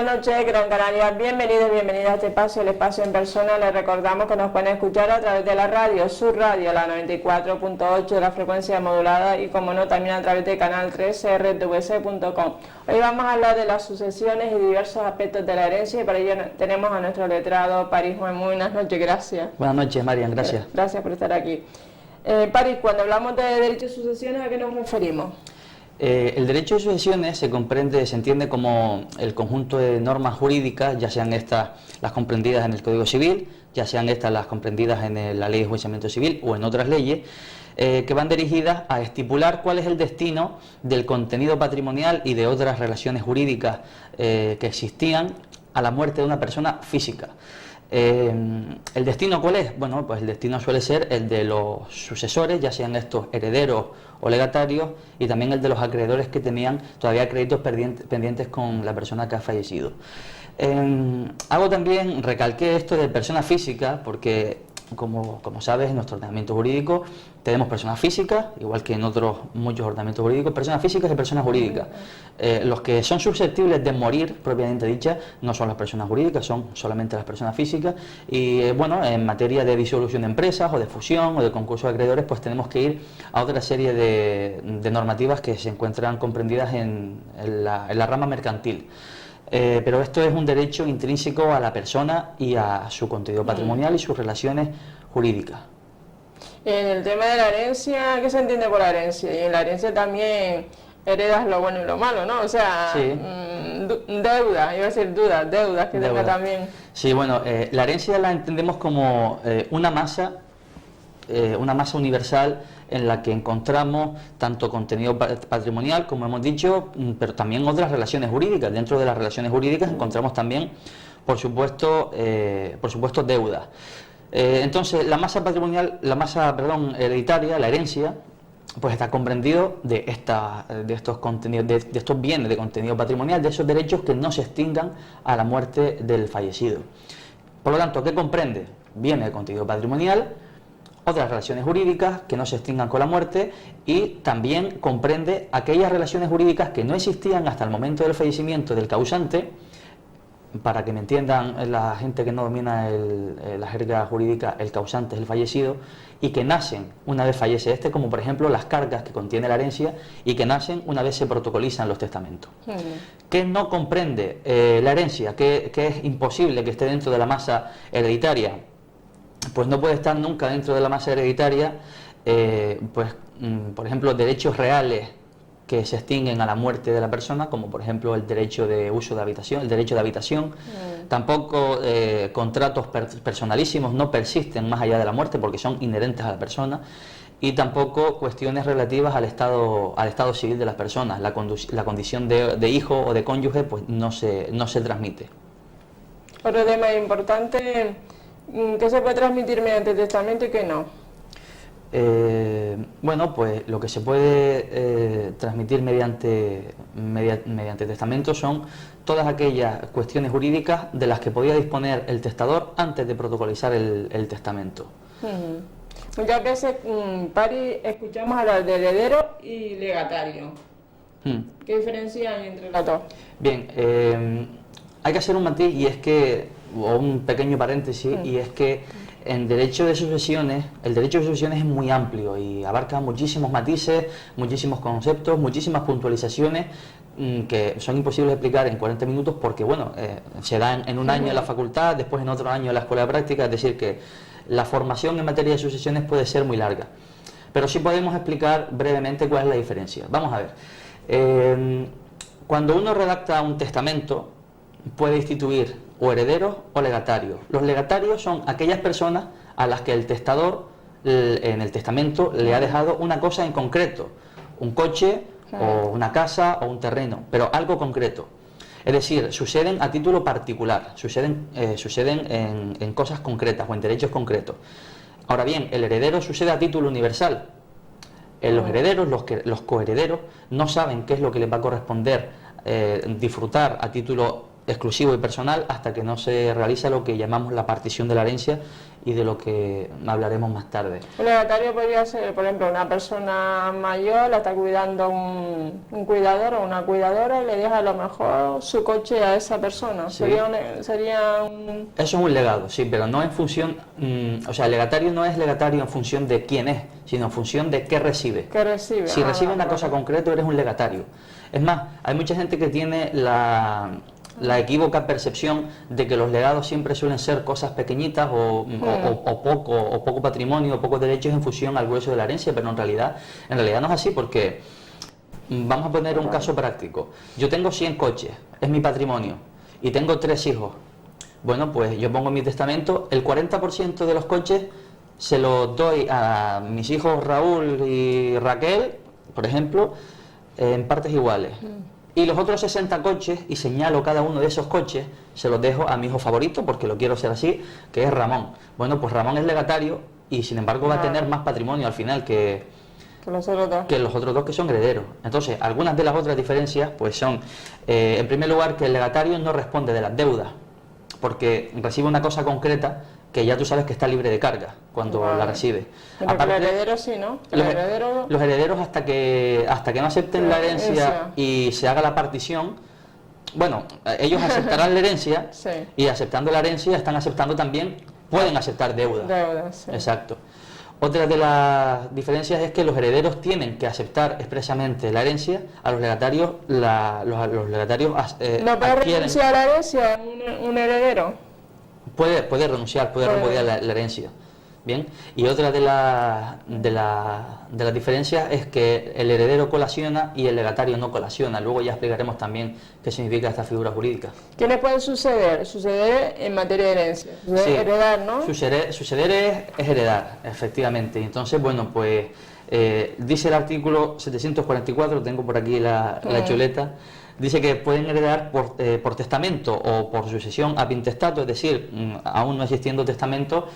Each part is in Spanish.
buenas noches, Gran Canaria. Bienvenidos, bienvenidas a este espacio, el espacio en persona. Les recordamos que nos pueden escuchar a través de la radio, Sur Radio, la 94.8 de la frecuencia modulada y, como no, también a través de Canal 13, rtvc.com. Hoy vamos a hablar de las sucesiones y diversos aspectos de la herencia y para ello tenemos a nuestro letrado París. Muy buenas noches, gracias. Buenas noches, Marian, gracias. Gracias por estar aquí. París, cuando hablamos de derecho de sucesiones, ¿a qué nos referimos? El derecho de sucesiones se entiende como el conjunto de normas jurídicas, ya sean estas las comprendidas en el Código Civil, ya sean estas las comprendidas en la Ley de Enjuiciamiento Civil o en otras leyes, que van dirigidas a estipular cuál es el destino del contenido patrimonial y de otras relaciones jurídicas que existían a la muerte de una persona física. ¿El destino cuál es? Bueno, pues el destino suele ser el de los sucesores, ya sean estos herederos o legatarios, y también el de los acreedores que tenían todavía créditos pendientes con la persona que ha fallecido. Recalqué esto de persona física porque, como sabes, en nuestro ordenamiento jurídico tenemos personas físicas, igual que en otros muchos ordenamientos jurídicos, personas físicas y personas jurídicas. Los que son susceptibles de morir, propiamente dicha, no son las personas jurídicas, son solamente las personas físicas. Y bueno, en materia de disolución de empresas o de fusión o de concurso de acreedores, pues tenemos que ir a otra serie de normativas que se encuentran comprendidas en la rama mercantil. Pero esto es un derecho intrínseco a la persona y a su contenido patrimonial y sus relaciones jurídicas. En el tema de la herencia, ¿qué se entiende por la herencia? Y en la herencia también heredas lo bueno y lo malo, ¿no? O sea, sí. Deudas, iba a decir deudas que tenga también. Sí, bueno, la herencia la entendemos como una masa universal en la que encontramos tanto contenido patrimonial, como hemos dicho, pero también otras relaciones jurídicas. Dentro de las relaciones jurídicas encontramos también, por supuesto, deudas. Entonces, la masa hereditaria, la herencia, pues está comprendido de estos contenidos, de estos bienes de contenido patrimonial, de esos derechos que no se extingan a la muerte del fallecido. Por lo tanto, ¿qué comprende? Bienes de contenido patrimonial, otras relaciones jurídicas que no se extingan con la muerte, y también comprende aquellas relaciones jurídicas que no existían hasta el momento del fallecimiento del causante. Para que me entiendan la gente que no domina la jerga jurídica, el causante es el fallecido, y que nacen una vez fallece este, como por ejemplo las cargas que contiene la herencia, y que nacen una vez se protocolizan los testamentos. ¿Qué no comprende la herencia? ¿Qué es imposible que esté dentro de la masa hereditaria? Pues no puede estar nunca dentro de la masa hereditaria, por ejemplo, derechos reales que se extinguen a la muerte de la persona, como por ejemplo el derecho de uso de habitación, el derecho de habitación. Tampoco contratos personalísimos no persisten más allá de la muerte porque son inherentes a la persona, y tampoco cuestiones relativas al estado civil de las personas. La condición de hijo o de cónyuge pues no se transmite. Otro tema importante, ¿qué se puede transmitir mediante testamento y qué no? Bueno, pues lo que se puede transmitir mediante testamento son todas aquellas cuestiones jurídicas de las que podía disponer el testador antes de protocolizar el testamento. Muchas veces, Pari, escuchamos hablar de heredero y legatario. ¿Qué diferencia hay entre los dos? Bien, hay que hacer un matiz, o un pequeño paréntesis, y es que el derecho de sucesiones es muy amplio y abarca muchísimos matices, muchísimos conceptos, muchísimas puntualizaciones que son imposibles de explicar en 40 minutos porque, bueno, se dan en un año en la facultad, después en otro año en la escuela de práctica, es decir, que la formación en materia de sucesiones puede ser muy larga. Pero sí podemos explicar brevemente cuál es la diferencia. Vamos a ver. Cuando uno redacta un testamento, puede instituir o herederos o legatarios. Los legatarios son aquellas personas a las que el testador en el testamento le ha dejado una cosa en concreto, un coche o una casa o un terreno, pero algo concreto. Es decir, suceden a título particular, suceden en cosas concretas o en derechos concretos. Ahora bien, el heredero sucede a título universal. Los herederos, los coherederos, no saben qué es lo que les va a corresponder disfrutar a título exclusivo y personal hasta que no se realiza lo que llamamos la partición de la herencia y de lo que hablaremos más tarde. Un legatario podría ser, por ejemplo, una persona mayor, la está cuidando un cuidador o una cuidadora y le deja a lo mejor su coche a esa persona. Sí. Sería un... Eso es un legado, sí, pero no en función, o sea, el legatario no es legatario en función de quién es, sino en función de qué recibe. ¿Qué recibe? Si recibe una cosa concreta, eres un legatario. Es más, hay mucha gente que tiene la equívoca percepción de que los legados siempre suelen ser cosas pequeñitas o poco patrimonio o pocos derechos en función al grueso de la herencia, pero en realidad no es así, porque vamos a poner un caso práctico. Yo tengo 100 coches, es mi patrimonio, y tengo 3 hijos. Bueno, pues yo pongo en mi testamento el 40% de los coches se los doy a mis hijos Raúl y Raquel, por ejemplo, en partes iguales. Y los otros 60 coches, y señalo cada uno de esos coches, se los dejo a mi hijo favorito, porque lo quiero ser así, que es Ramón. Bueno, pues Ramón es legatario y sin embargo va a tener más patrimonio al final que los otros dos que son herederos. Entonces, algunas de las otras diferencias pues son, en primer lugar, que el legatario no responde de las deudas, porque recibe una cosa concreta que ya tú sabes que está libre de carga cuando la recibe. Pero aparte, los herederos sí, ¿no? Los herederos hasta que no acepten la herencia y se haga la partición, bueno, ellos aceptarán la herencia sí. Y aceptando la herencia están aceptando también, pueden aceptar deuda. Sí. Exacto. Otra de las diferencias es que los herederos tienen que aceptar expresamente la herencia, a los legatarios, los legatarios ¿no puede renunciar a la herencia un heredero? Puede renunciar, puede repudiar la herencia. Bien, y otra de las diferencias es que el heredero colaciona y el legatario no colaciona. Luego ya explicaremos también qué significa esta figura jurídica. ¿Quiénes pueden suceder? Suceder en materia de herencia. Sí, heredar, ¿no? Suceder es heredar, efectivamente. Entonces, bueno, pues dice el artículo 744, tengo por aquí la chuleta. Dice que pueden heredar por testamento o por sucesión ab intestato, es decir, aún no existiendo testamento,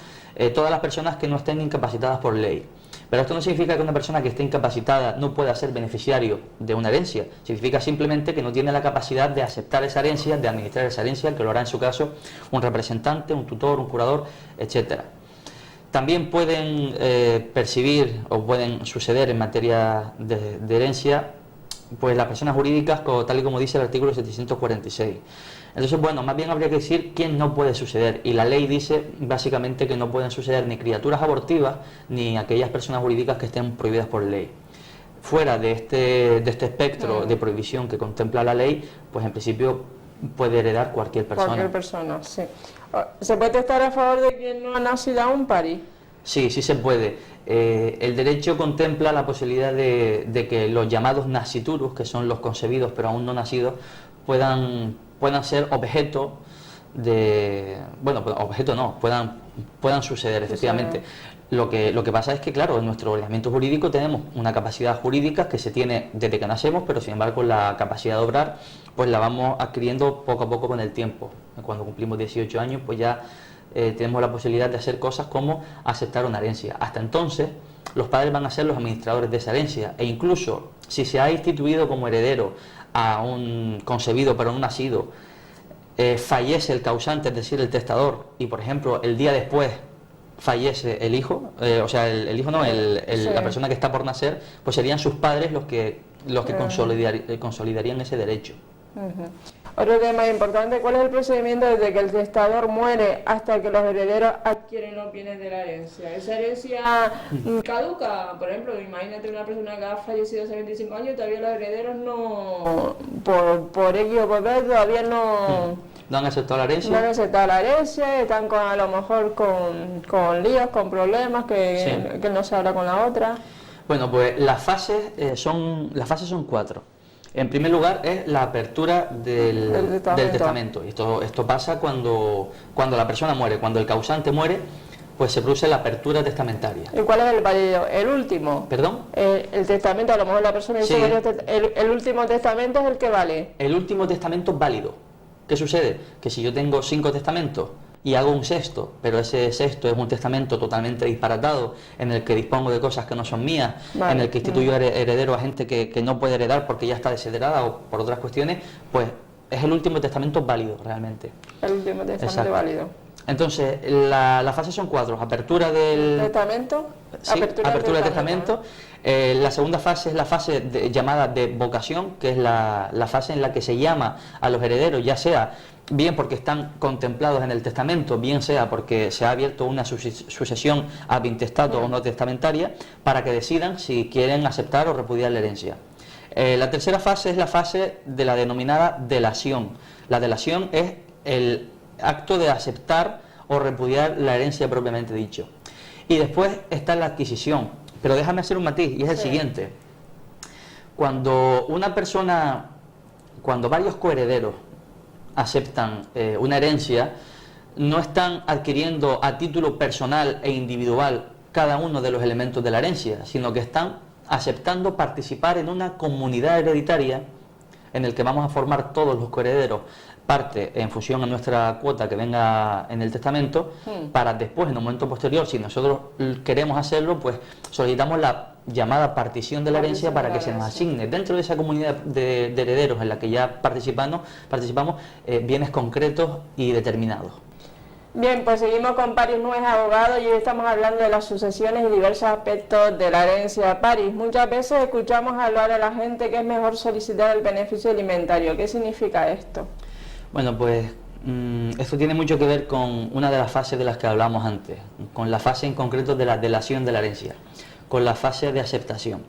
todas las personas que no estén incapacitadas por ley. Pero esto no significa que una persona que esté incapacitada no pueda ser beneficiario de una herencia. Significa simplemente que no tiene la capacidad de aceptar esa herencia, de administrar esa herencia, que lo hará en su caso un representante, un tutor, un curador, etcétera. También pueden percibir o pueden suceder en materia de herencia pues las personas jurídicas, tal y como dice el artículo 746. Entonces, bueno, más bien habría que decir quién no puede suceder, y la ley dice básicamente que no pueden suceder ni criaturas abortivas ni aquellas personas jurídicas que estén prohibidas por ley. Fuera de este espectro de prohibición que contempla la ley, pues en principio puede heredar cualquier persona. Cualquier persona, sí. ¿Se puede estar a favor de quien no ha nacido aún, Pari? Sí, sí se puede. El derecho contempla la posibilidad de que los llamados nasciturus, que son los concebidos pero aún no nacidos, puedan ser objeto de... Bueno, objeto no, puedan suceder, efectivamente. Lo que pasa es que, claro, en nuestro ordenamiento jurídico tenemos una capacidad jurídica que se tiene desde que nacemos, pero sin embargo la capacidad de obrar pues la vamos adquiriendo poco a poco con el tiempo. Cuando cumplimos 18 años, pues ya tenemos la posibilidad de hacer cosas como aceptar una herencia. Hasta entonces, los padres van a ser los administradores de esa herencia, e incluso si se ha instituido como heredero a un concebido pero no nacido, fallece el causante, es decir, el testador, y por ejemplo el día después fallece el hijo, o sea, el hijo no, la persona que está por nacer, pues serían sus padres los que consolidarían ese derecho. Otro tema importante, ¿cuál es el procedimiento desde que el testador muere hasta que los herederos adquieren los bienes de la herencia? ¿Esa herencia caduca? Por ejemplo, imagínate una persona que ha fallecido hace 25 años y todavía los herederos no, por X o por B, todavía no han aceptado la herencia. No han aceptado la herencia, están a lo mejor con líos, con problemas que no se habla con la otra. Bueno, pues las fases son 4. En primer lugar es la apertura del testamento. Esto pasa cuando la persona muere, cuando el causante muere, pues se produce la apertura testamentaria. ¿Y cuál es el válido? ¿El último? ¿Perdón? El testamento, a lo mejor la persona dice que el último testamento es el que vale. El último testamento es válido. ¿Qué sucede? Que si yo tengo 5 testamentos y hago un sexto, pero ese sexto es un testamento totalmente disparatado, en el que dispongo de cosas que no son mías, en el que instituyo heredero a gente que no puede heredar porque ya está desheredada o por otras cuestiones, pues es el último testamento válido realmente. El último testamento Exacto. válido. Entonces, la fase son 4, apertura del Testamento, sí, apertura del testamento. La segunda fase es la fase llamada de vocación, que es la fase en la que se llama a los herederos, ya sea bien porque están contemplados en el testamento, bien sea porque se ha abierto una sucesión ad intestato o no testamentaria, para que decidan si quieren aceptar o repudiar la herencia. La tercera fase es la fase de la denominada delación. La delación es el acto de aceptar o repudiar la herencia propiamente dicho. Y después está la adquisición. Pero déjame hacer un matiz, y es el siguiente. Cuando una persona, cuando varios coherederos aceptan una herencia, no están adquiriendo a título personal e individual cada uno de los elementos de la herencia, sino que están aceptando participar en una comunidad hereditaria en el que vamos a formar todos los coherederos parte en función a nuestra cuota que venga en el testamento, para después, en un momento posterior, si nosotros queremos hacerlo, pues solicitamos la llamada partición de la herencia para que se nos asigne dentro de esa comunidad de herederos en la que ya participamos bienes concretos y determinados. Bien, pues seguimos con Paris Nuez, abogado, y hoy estamos hablando de las sucesiones y diversos aspectos de la herencia. Paris, muchas veces escuchamos hablar a la gente que es mejor solicitar el beneficio alimentario. ¿Qué significa esto? Bueno, pues esto tiene mucho que ver con una de las fases de las que hablamos antes, con la fase en concreto de la delación de la herencia, con la fase de aceptación.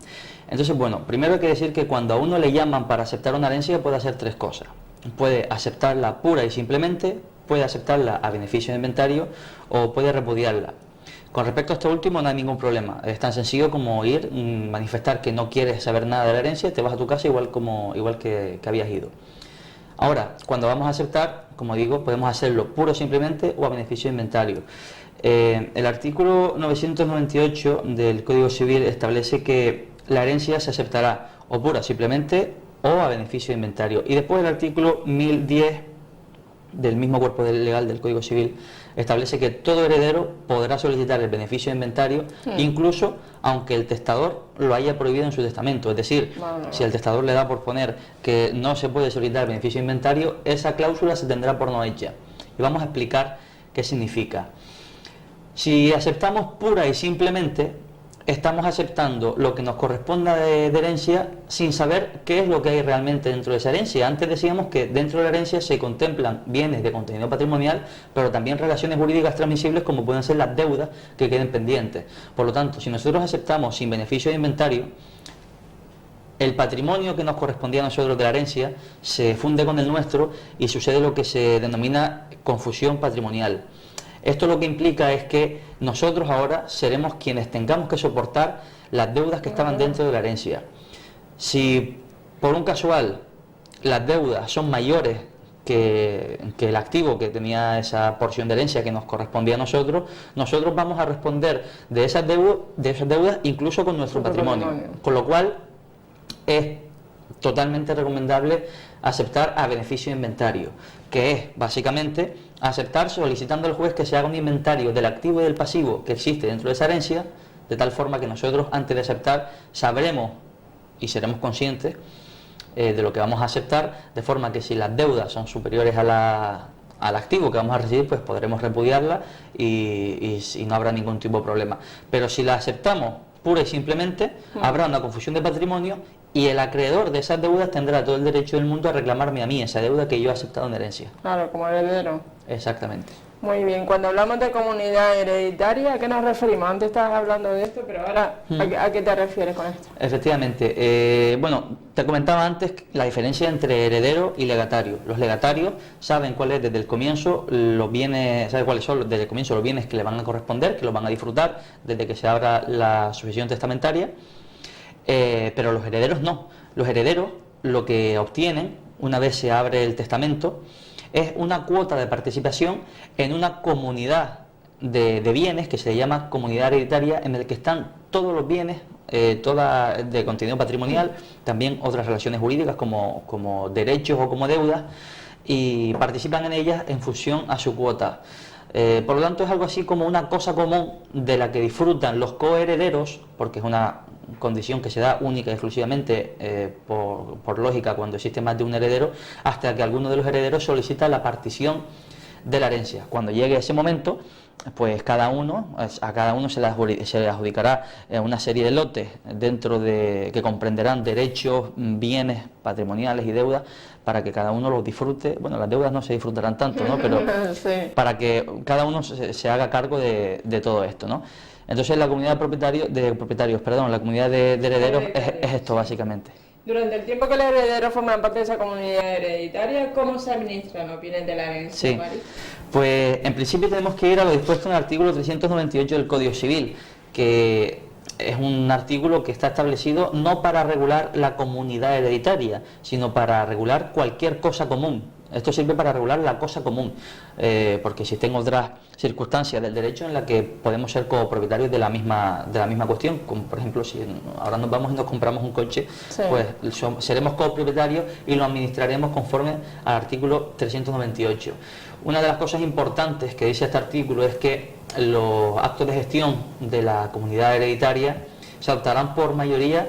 Entonces, bueno, primero hay que decir que cuando a uno le llaman para aceptar una herencia puede hacer tres cosas. Puede aceptarla pura y simplemente, puede aceptarla a beneficio de inventario o puede repudiarla. Con respecto a esto último no hay ningún problema, es tan sencillo como ir, manifestar que no quieres saber nada de la herencia, te vas a tu casa igual que habías ido. Ahora, cuando vamos a aceptar, como digo, podemos hacerlo puro simplemente o a beneficio de inventario. El artículo 998 del Código Civil establece que la herencia se aceptará o pura simplemente o a beneficio de inventario. Y después el artículo 1010 del mismo cuerpo legal del Código Civil establece que todo heredero podrá solicitar el beneficio de inventario, incluso aunque el testador lo haya prohibido en su testamento. Es decir, si el testador le da por poner que no se puede solicitar el beneficio de inventario, esa cláusula se tendrá por no hecha. Y vamos a explicar qué significa. Si aceptamos pura y simplemente, estamos aceptando lo que nos corresponda de herencia sin saber qué es lo que hay realmente dentro de esa herencia. Antes decíamos que dentro de la herencia se contemplan bienes de contenido patrimonial, pero también relaciones jurídicas transmisibles como pueden ser las deudas que queden pendientes. Por lo tanto, si nosotros aceptamos sin beneficio de inventario, el patrimonio que nos correspondía a nosotros de la herencia se funde con el nuestro y sucede lo que se denomina confusión patrimonial. Esto lo que implica es que nosotros ahora seremos quienes tengamos que soportar las deudas que estaban dentro de la herencia. Si por un casual las deudas son mayores que el activo que tenía esa porción de herencia que nos correspondía a nosotros vamos a responder de esas deudas incluso con nuestro patrimonio. Con lo cual es totalmente recomendable aceptar a beneficio de inventario, que es básicamente aceptar solicitando al juez que se haga un inventario del activo y del pasivo que existe dentro de esa herencia, de tal forma que nosotros antes de aceptar sabremos y seremos conscientes de lo que vamos a aceptar, de forma que si las deudas son superiores al activo que vamos a recibir, pues podremos repudiarla y no habrá ningún tipo de problema. Pero si la aceptamos pura y simplemente, habrá una confusión de patrimonio y el acreedor de esas deudas tendrá todo el derecho del mundo a reclamarme a mí esa deuda que yo he aceptado en herencia. Claro, como heredero. Exactamente. Muy bien, cuando hablamos de comunidad hereditaria, ¿a qué nos referimos? Antes estabas hablando de esto, pero ahora, ¿a qué te refieres con esto? Efectivamente. Bueno, te comentaba antes la diferencia entre heredero y legatario. Los legatarios saben cuál es desde el comienzo los bienes, saben cuáles son desde el comienzo los bienes que le van a corresponder, que los van a disfrutar desde que se abra la sucesión testamentaria, pero los herederos no. Los herederos lo que obtienen una vez se abre el testamento es una cuota de participación en una comunidad de bienes que se llama comunidad hereditaria, en el que están todos los bienes de contenido patrimonial, también otras relaciones jurídicas como derechos o como deudas, y participan en ellas en función a su cuota. Por lo tanto es algo así como una cosa común de la que disfrutan los coherederos, porque es una condición que se da única y exclusivamente por lógica cuando existe más de un heredero, hasta que alguno de los herederos solicita la partición de la herencia. Cuando llegue ese momento, pues a cada uno se le adjudicará una serie de lotes que comprenderán derechos, bienes patrimoniales y deudas, para que cada uno los disfrute. Bueno, las deudas no se disfrutarán tanto, ¿no? Pero sí, para que cada uno se haga cargo de todo esto, ¿no? Entonces la comunidad de propietarios, la comunidad de herederos es esto básicamente. Durante el tiempo que los herederos forman parte de esa comunidad hereditaria, ¿cómo se administran los bienes de la herencia? Sí, pues en principio tenemos que ir a lo dispuesto en el artículo 398 del Código Civil, que es un artículo que está establecido no para regular la comunidad hereditaria, sino para regular cualquier cosa común. Esto sirve para regular la cosa común, porque existen otras circunstancias del derecho en las que podemos ser copropietarios de la misma cuestión, como por ejemplo si ahora nos vamos y nos compramos un coche, sí, pues seremos copropietarios y lo administraremos conforme al artículo 398. Una de las cosas importantes que dice este artículo es que los actos de gestión de la comunidad hereditaria se adoptarán por mayoría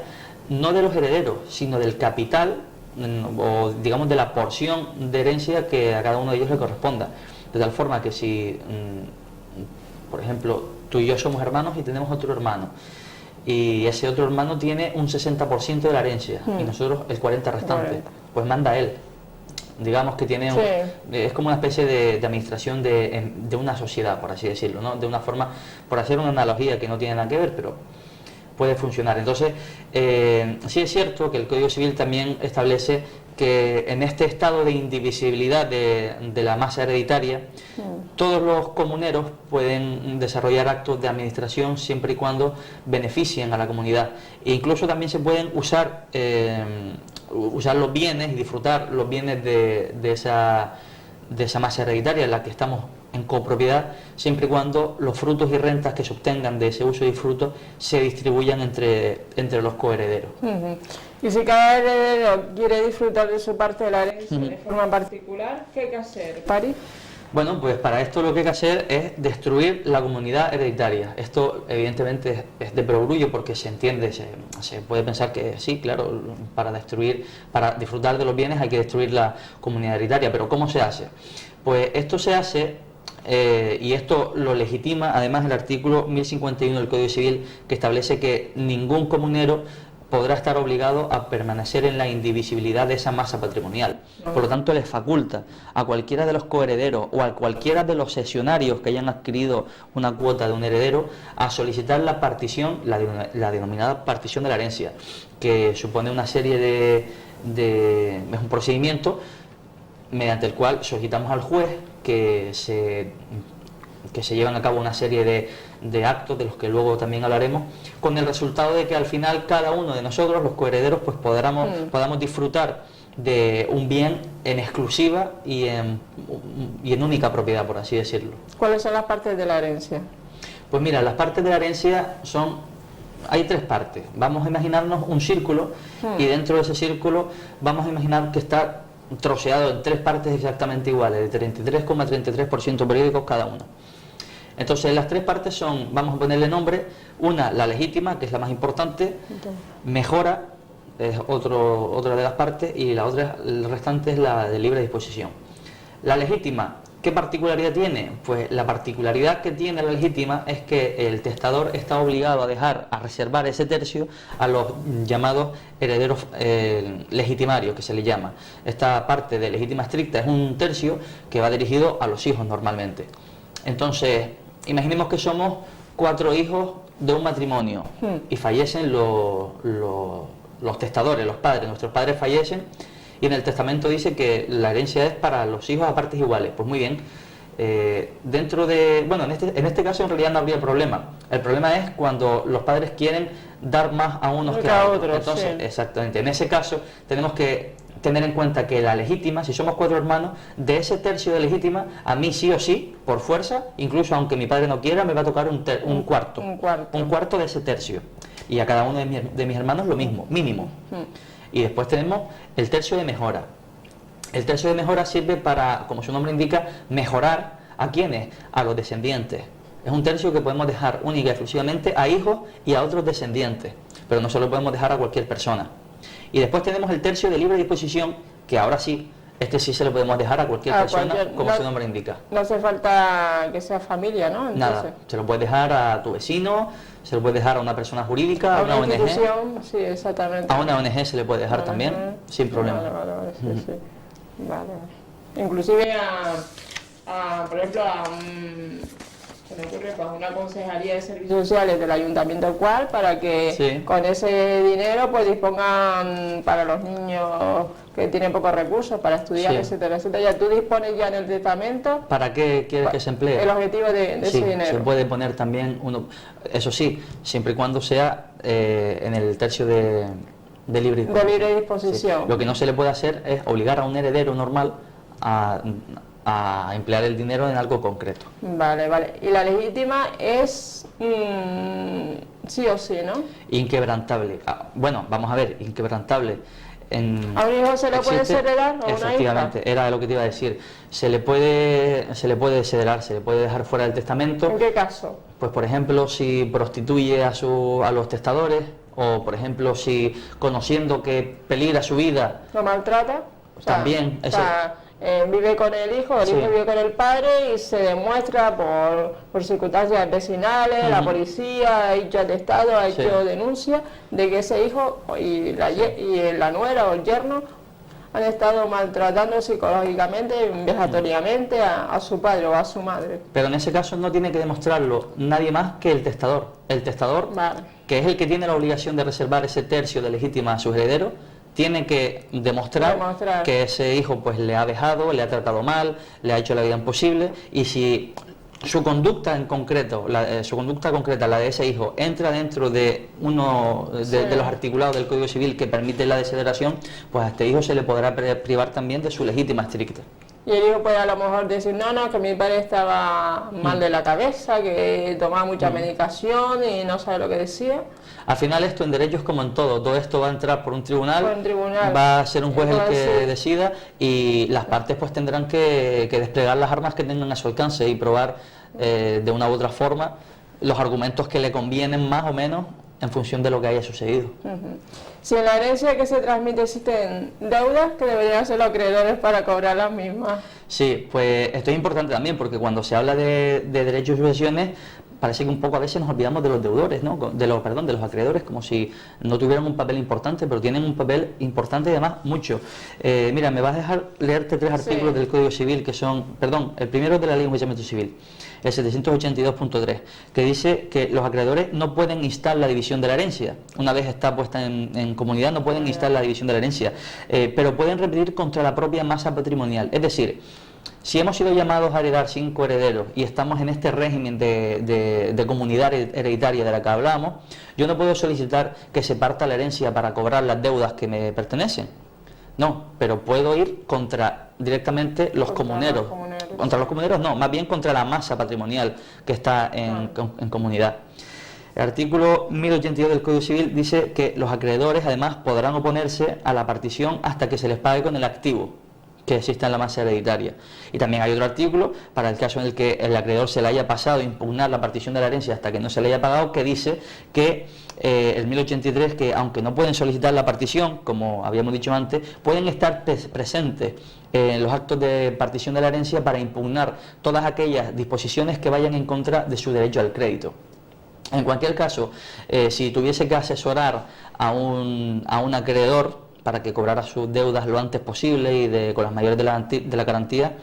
no de los herederos, sino del capital, o digamos de la porción de herencia que a cada uno de ellos le corresponda, de tal forma que si por ejemplo tú y yo somos hermanos y tenemos otro hermano y ese otro hermano tiene un 60% de la herencia y nosotros el 40% restante, pues manda él, digamos que tiene es como una especie de administración de una sociedad, por así decirlo, ¿no? De una forma, por hacer una analogía que no tiene nada que ver, pero puede funcionar. Entonces, sí es cierto que el Código Civil también establece que en este estado de indivisibilidad de la masa hereditaria, todos los comuneros pueden desarrollar actos de administración siempre y cuando beneficien a la comunidad. E incluso también se pueden usar los bienes y disfrutar los bienes de esa masa hereditaria en la que estamos en copropiedad, siempre y cuando los frutos y rentas que se obtengan de ese uso y disfruto se distribuyan entre los coherederos. Y si cada heredero quiere disfrutar de su parte de la herencia de forma particular, ¿qué hay que hacer, Pari? Bueno, pues para esto lo que hay que hacer es destruir la comunidad hereditaria. Esto evidentemente es de perogrullo porque se entiende, se puede pensar que sí, claro, para disfrutar de los bienes hay que destruir la comunidad hereditaria, pero ¿cómo se hace? Pues esto se hace, y esto lo legitima además el artículo 1051 del Código Civil, que establece que ningún comunero podrá estar obligado a permanecer en la indivisibilidad de esa masa patrimonial. Por lo tanto, le faculta a cualquiera de los coherederos o a cualquiera de los cesionarios que hayan adquirido una cuota de un heredero a solicitar la partición, la denominada partición de la herencia, que supone una serie es un procedimiento mediante el cual solicitamos al juez que se lleven a cabo una serie de actos de los que luego también hablaremos, con el resultado de que al final cada uno de nosotros, los coherederos, pues podamos disfrutar de un bien en exclusiva y en única propiedad, por así decirlo. ¿Cuáles son las partes de la herencia? Pues mira, las partes de la herencia hay tres partes. Vamos a imaginarnos un círculo y dentro de ese círculo vamos a imaginar que está troceado en tres partes exactamente iguales, de 33,33% periódicos cada una. Entonces las tres partes son, vamos a ponerle nombre, una la legítima, que es la más importante, mejora, es otra de las partes, y la otra, el restante es la de libre disposición. La legítima, ¿qué particularidad tiene? Pues la particularidad que tiene la legítima es que el testador está obligado a reservar ese tercio a los llamados herederos legitimarios, que se le llama. Esta parte de legítima estricta es un tercio que va dirigido a los hijos normalmente. Entonces, imaginemos que somos 4 hijos de un matrimonio y fallecen los testadores, los padres. Nuestros padres fallecen y en el testamento dice que la herencia es para los hijos a partes iguales. Pues muy bien, en este caso en realidad no habría problema. El problema es cuando los padres quieren dar más a unos que a otros. Entonces, exactamente, en ese caso tenemos que tener en cuenta que la legítima, si somos 4 hermanos, de ese tercio de legítima, a mí sí o sí, por fuerza, incluso aunque mi padre no quiera, me va a tocar un cuarto. Un cuarto de ese tercio. Y a cada uno de mis hermanos lo mismo, mínimo. Y después tenemos el tercio de mejora. El tercio de mejora sirve para, como su nombre indica, mejorar ¿a quiénes? A los descendientes. Es un tercio que podemos dejar única y exclusivamente a hijos y a otros descendientes, pero no se lo podemos dejar a cualquier persona. Y después tenemos el tercio de libre disposición, que ahora sí, este sí se lo podemos dejar a cualquier persona, como su nombre indica. No hace falta que sea familia, ¿no? Entonces, nada, se lo puedes dejar a tu vecino, se lo puedes dejar a una persona jurídica, a una ONG. Sí, exactamente. A una ONG se le puede dejar también, sin problema. Vale, sí. Vale. Inclusive por ejemplo, se me ocurre pues una concejalía de servicios sociales del ayuntamiento cual, para que con ese dinero pues dispongan para los niños que tienen pocos recursos para estudiar, etcétera, etcétera. Ya tú dispones ya en el testamento. ¿Para qué quieres que se emplee? El objetivo de ese dinero. Se puede poner también uno, eso sí, siempre y cuando sea en el tercio de libre disposición. De libre disposición. Sí. Lo que no se le puede hacer es obligar a un heredero normal a emplear el dinero en algo concreto. Vale. Y la legítima es sí o sí, ¿no? Inquebrantable. Bueno, vamos a ver, inquebrantable. ¿A un hijo se le puede heredar o una hija? Efectivamente, era lo que te iba a decir. Se le puede heredar, se le puede dejar fuera del testamento. ¿En qué caso? Pues por ejemplo, si prostituye a los testadores, o por ejemplo, si conociendo que peligra su vida, ¿lo maltrata? También. Vive con el hijo vive con el padre y se demuestra por circunstancias vecinales, la policía ha hecho atestado, ha hecho denuncia de que ese hijo y la nuera o el yerno han estado maltratando psicológicamente, vejatoriamente a su padre o a su madre. Pero en ese caso no tiene que demostrarlo nadie más que el testador. El testador, que es el que tiene la obligación de reservar ese tercio de legítima a sus herederos, tiene que demostrar que ese hijo pues le ha dejado, le ha tratado mal, le ha hecho la vida imposible, y si su conducta en concreto, su conducta concreta, la de ese hijo, entra dentro de uno de los articulados del Código Civil que permite la desheredación, pues a este hijo se le podrá privar también de su legítima estricta. Y el hijo puede a lo mejor decir, no, que mi padre estaba mal de la cabeza, que tomaba mucha medicación y no sabe lo que decía. Al final esto en derecho es como en todo esto va a entrar por un tribunal, va a ser un juez el que decida, y las partes pues tendrán que desplegar las armas que tengan a su alcance y probar de una u otra forma los argumentos que le convienen más o menos en función de lo que haya sucedido. Si en la herencia que se transmite existen deudas, que deberían hacer los acreedores para cobrar las mismas. Sí, pues esto es importante también, porque cuando se habla de derechos y sucesiones, parece que un poco a veces nos olvidamos de los deudores, ¿no? de los acreedores, como si no tuvieran un papel importante, pero tienen un papel importante y además mucho. Mira, me vas a dejar leerte 3 artículos del Código Civil que son, el primero es de la Ley de Enjuiciamiento Civil, el 782.3, que dice que los acreedores no pueden instar la división de la herencia. Una vez está puesta en comunidad, no pueden instar la división de la herencia, pero pueden repetir contra la propia masa patrimonial. Es decir, si hemos sido llamados a heredar 5 herederos y estamos en este régimen de comunidad hereditaria de la que hablamos, yo no puedo solicitar que se parta la herencia para cobrar las deudas que me pertenecen. No, pero puedo ir directamente los comuneros. Contra los comuneros no, más bien contra la masa patrimonial que está en comunidad. El artículo 1082 del Código Civil dice que los acreedores además podrán oponerse a la partición hasta que se les pague con el activo que exista en la masa hereditaria. Y también hay otro artículo para el caso en el que el acreedor se le haya pasado a impugnar la partición de la herencia hasta que no se le haya pagado, que dice que el 1083, que aunque no pueden solicitar la partición, como habíamos dicho antes, pueden estar presentes en los actos de partición de la herencia para impugnar todas aquellas disposiciones que vayan en contra de su derecho al crédito. En cualquier caso, si tuviese que asesorar a un acreedor para que cobrara sus deudas lo antes posible y con las mayores de la garantía,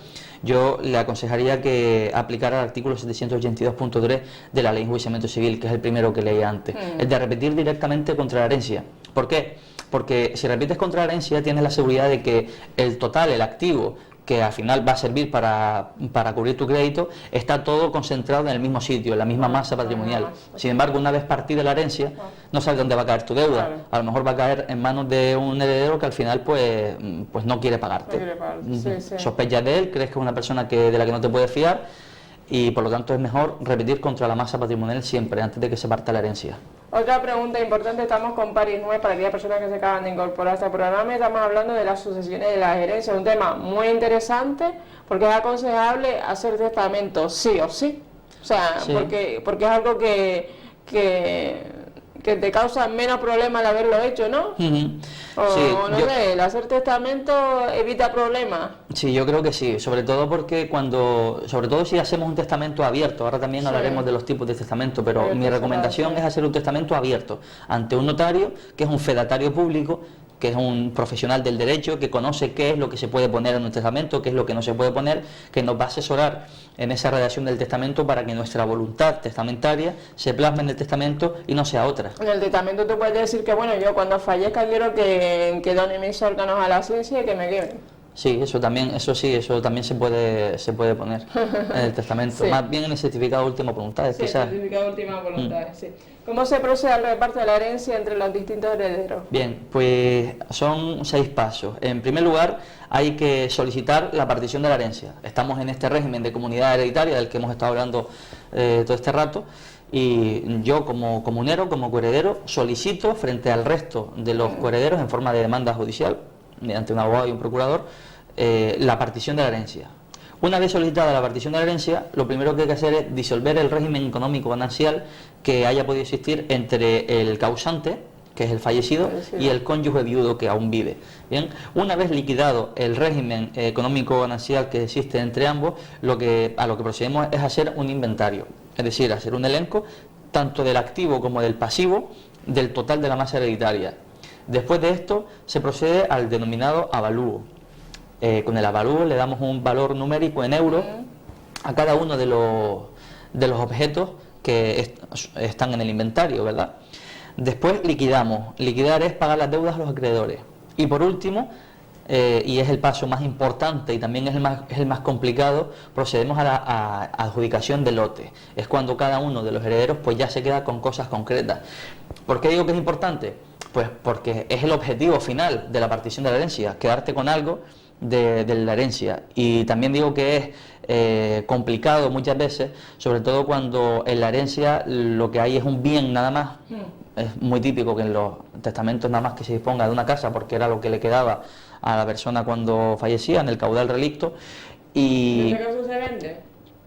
yo le aconsejaría que aplicara el artículo 782.3 de la Ley de Enjuiciamiento Civil, que es el primero que leí antes, el de repetir directamente contra la herencia. ¿Por qué? Porque si repites contra la herencia tienes la seguridad de que el total, el activo, que al final va a servir para cubrir tu crédito, está todo concentrado en el mismo sitio, en la misma masa patrimonial. Sin embargo, una vez partida la herencia, no sabes dónde va a caer tu deuda. A lo mejor va a caer en manos de un heredero que al final pues no quiere pagarte. Sospechas de él, crees que es una persona de la que no te puedes fiar, y por lo tanto es mejor repetir contra la masa patrimonial siempre, antes de que se parta la herencia. Otra pregunta importante, estamos con París 9 para aquellas personas que se acaban de incorporar a este programa, y estamos hablando de las sucesiones y de las herencias, un tema muy interesante, porque es aconsejable hacer testamento sí o sí. O sea, Sí. porque es algo que te causa menos problemas al haberlo hecho, ¿no? Ujú. O Sí, no sé, el hacer testamento evita problemas. sí, yo creo que sí, sobre todo porque sobre todo si hacemos un testamento abierto, ahora también Sí. hablaremos de los tipos de testamento, pero Abierto mi y recomendación cerrado, sí. es hacer un testamento abierto ante un notario, que es un fedatario público, que es un profesional del derecho, que conoce qué es lo que se puede poner en un testamento, qué es lo que no se puede poner, que nos va a asesorar en esa redacción del testamento para que nuestra voluntad testamentaria se plasme en el testamento y no sea otra. En el testamento tú puedes decir que, bueno, yo cuando fallezca quiero que done mis órganos a la ciencia y que me quemen. Sí, eso también se puede poner en el testamento, Sí. más bien en el certificado de última voluntad, Sí, quizás. certificado de última voluntad, sí. ¿Cómo se procede al reparto de la herencia entre los distintos herederos? Bien, pues son 6 pasos. En primer lugar, hay que solicitar la partición de la herencia. Estamos en este régimen de comunidad hereditaria del que hemos estado hablando todo este rato, y yo como comunero, como coheredero, solicito frente al resto de los coherederos en forma de demanda judicial, mediante un abogado y un procurador, la partición de la herencia. Una vez solicitada la partición de la herencia, lo primero que hay que hacer es disolver el régimen económico ganancial que haya podido existir entre el causante, que es el fallecido, y el cónyuge viudo que aún vive. Bien, una vez liquidado el régimen económico ganancial que existe entre ambos, a lo que procedemos es hacer un inventario, es decir, hacer un elenco tanto del activo como del pasivo del total de la masa hereditaria. Después de esto se procede al denominado avalúo. Con el avalúo le damos un valor numérico en euros a cada uno de los objetos que están en el inventario, ¿verdad? Después liquidamos. Liquidar es pagar las deudas a los acreedores. Y por último, y es el paso más importante y también es el más complicado, procedemos a la adjudicación de lote. Es cuando cada uno de los herederos pues ya se queda con cosas concretas. ¿Por qué digo que es importante? Pues porque es el objetivo final de la partición de la herencia, quedarte con algo de la herencia. Y también digo que es complicado muchas veces, sobre todo cuando en la herencia lo que hay es un bien nada más. Es muy típico que en los testamentos nada más que se disponga de una casa porque era lo que le quedaba a la persona cuando fallecía, en el caudal relicto. Y ¿En este caso se vende,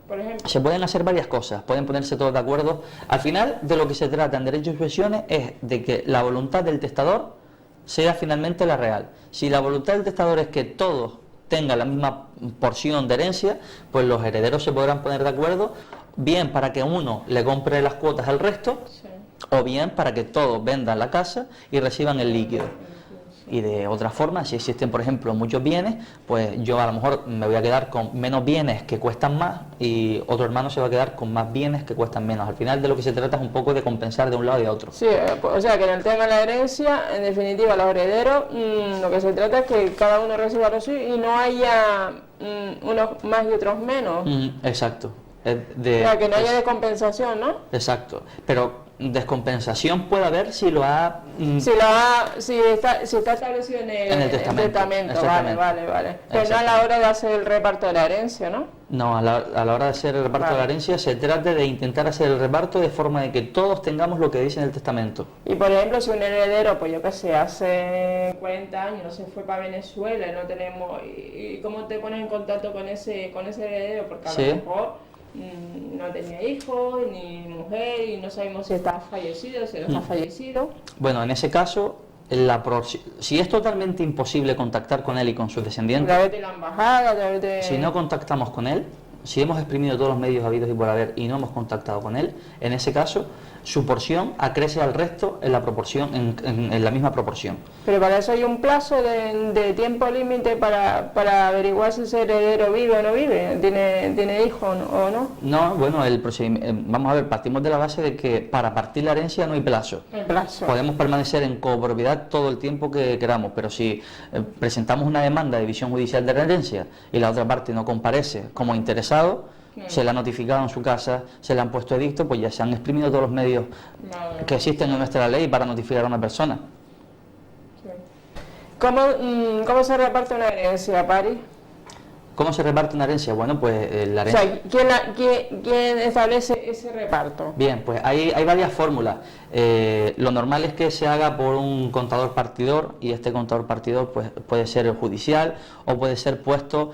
por ejemplo? se pueden hacer varias cosas, pueden ponerse todos de acuerdo. Al final, de lo que se trata en derechos y sucesiones es de que la voluntad del testador sea finalmente la real. Si la voluntad del testador es que todos tengan la misma porción de herencia, pues los herederos se podrán poner de acuerdo, bien para que uno le compre las cuotas al resto, Sí. o bien para que todos vendan la casa y reciban el líquido. Y de otra forma, si existen, por ejemplo, muchos bienes, pues yo a lo mejor me voy a quedar con menos bienes que cuestan más y otro hermano se va a quedar con más bienes que cuestan menos. Al final de lo que se trata es un poco de compensar de un lado y de otro. Sí, o sea que en el tema de la herencia, en definitiva, los herederos, lo que se trata es que cada uno reciba lo suyo y no haya unos más y otros menos. Exacto. O sea, que no haya descompensación, ¿no? Exacto. Pero descompensación puede haber si Si está establecido en el testamento. Vale. Pero no a la hora de hacer el reparto de la herencia, ¿no? No, a la hora de hacer el reparto de la herencia se trata de intentar hacer el reparto de forma de que todos tengamos lo que dice en el testamento. Y por ejemplo, si un heredero, pues yo qué sé, hace 40 años se fue para Venezuela y no tenemos... ¿Y cómo te pones en contacto con ese heredero? Porque a lo mejor no tenía hijos ni mujer y no sabemos si está fallecido, si no está fallecido. Bueno, en ese caso, si es totalmente imposible contactar con él y con sus descendientes, A través de la embajada, a través de... si no contactamos con él, si hemos exprimido todos los medios habidos y por haber y no hemos contactado con él, en ese caso su porción acrece al resto en la proporción, en la misma proporción. Pero para eso hay un plazo de tiempo límite para averiguar si ese heredero vive o no vive, tiene hijos o no. No, bueno, el procedimiento, vamos a ver, partimos de la base de que para partir la herencia no hay plazo. El plazo. Podemos permanecer en copropiedad todo el tiempo que queramos, pero si presentamos una demanda de división judicial de la herencia y la otra parte no comparece como interesado, se le ha notificado en su casa, se le han puesto edicto, pues ya se han exprimido todos los medios que existen en nuestra ley para notificar a una persona. ¿Cómo se reparte una herencia, Pari? ¿Cómo se reparte una herencia? Bueno, pues la O herencia... sea, ¿quién establece ese reparto? Bien, pues hay varias fórmulas. Lo normal es que se haga por un contador partidor, y este contador partidor pues, puede ser el judicial o puede ser puesto,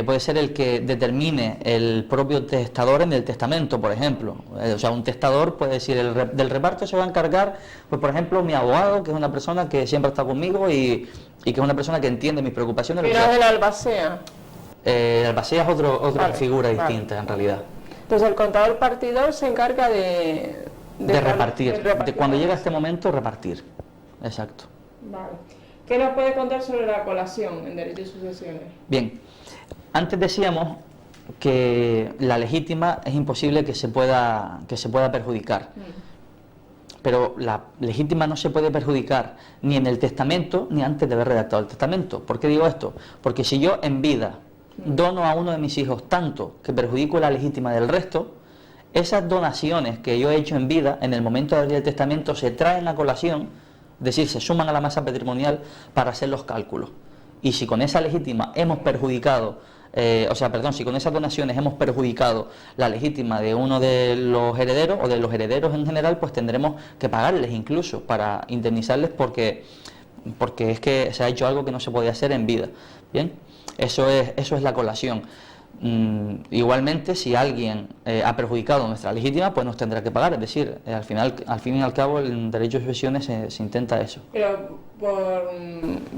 puede ser el que determine el propio testador en el testamento, por ejemplo. O sea, un testador puede decir, del reparto se va a encargar, pues por ejemplo, mi abogado, que es una persona que siempre está conmigo y que es una persona que entiende mis preocupaciones. Pero es de la albacea. El albacea es otra Vale, figura vale. distinta en realidad. Entonces el contador partidor se encarga De repartir. Cuando llega este momento, repartir. Exacto. Vale. ¿Qué nos puede contar sobre la colación en derecho de sucesiones? Bien, antes decíamos que la legítima es imposible que se pueda perjudicar. Pero la legítima no se puede perjudicar ni en el testamento ni antes de haber redactado el testamento. ¿Por qué digo esto? Porque si yo en vida dono a uno de mis hijos tanto que perjudico la legítima del resto, esas donaciones que yo he hecho en vida, en el momento de abrir el testamento, se traen a colación, es decir, se suman a la masa patrimonial para hacer los cálculos. Y si con esa legítima hemos perjudicado, si con esas donaciones hemos perjudicado la legítima de uno de los herederos o de los herederos en general, pues tendremos que pagarles incluso para indemnizarles porque es que se ha hecho algo que no se podía hacer en vida. Bien, eso es la colación. Igualmente, si alguien ha perjudicado nuestra legítima, pues nos tendrá que pagar. Es decir, al fin y al cabo, en derecho de sucesiones se intenta eso. Pero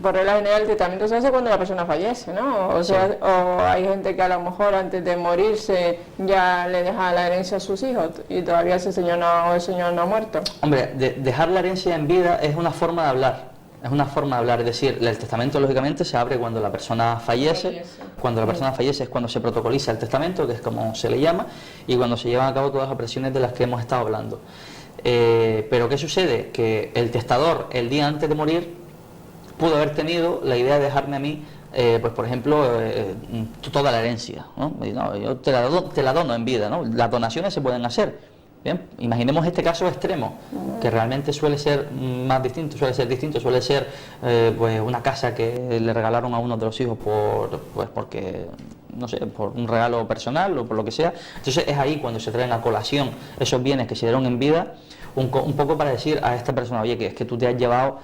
por regla general el testamento se hace cuando la persona fallece, ¿no? O sea, Sí. o hay gente que a lo mejor antes de morirse ya le deja la herencia a sus hijos y todavía ese señor no ha muerto. Hombre, dejar la herencia en vida es una forma de hablar. Es una forma de hablar, es decir, el testamento lógicamente se abre cuando la persona fallece. Cuando la persona fallece es cuando se protocoliza el testamento, que es como se le llama, y cuando se llevan a cabo todas las operaciones de las que hemos estado hablando. Pero ¿qué sucede? Que el testador, el día antes de morir, pudo haber tenido la idea de dejarme a mí, pues por ejemplo, toda la herencia, ¿no? Y no, yo te la dono en vida, ¿no? Las donaciones se pueden hacer. Bien, imaginemos este caso extremo, que realmente suele ser suele ser pues una casa que le regalaron a uno de los hijos porque, no sé, por un regalo personal o por lo que sea. Entonces es ahí cuando se traen a colación esos bienes que se dieron en vida, un poco para decir a esta persona, oye, que es que tú te has llevado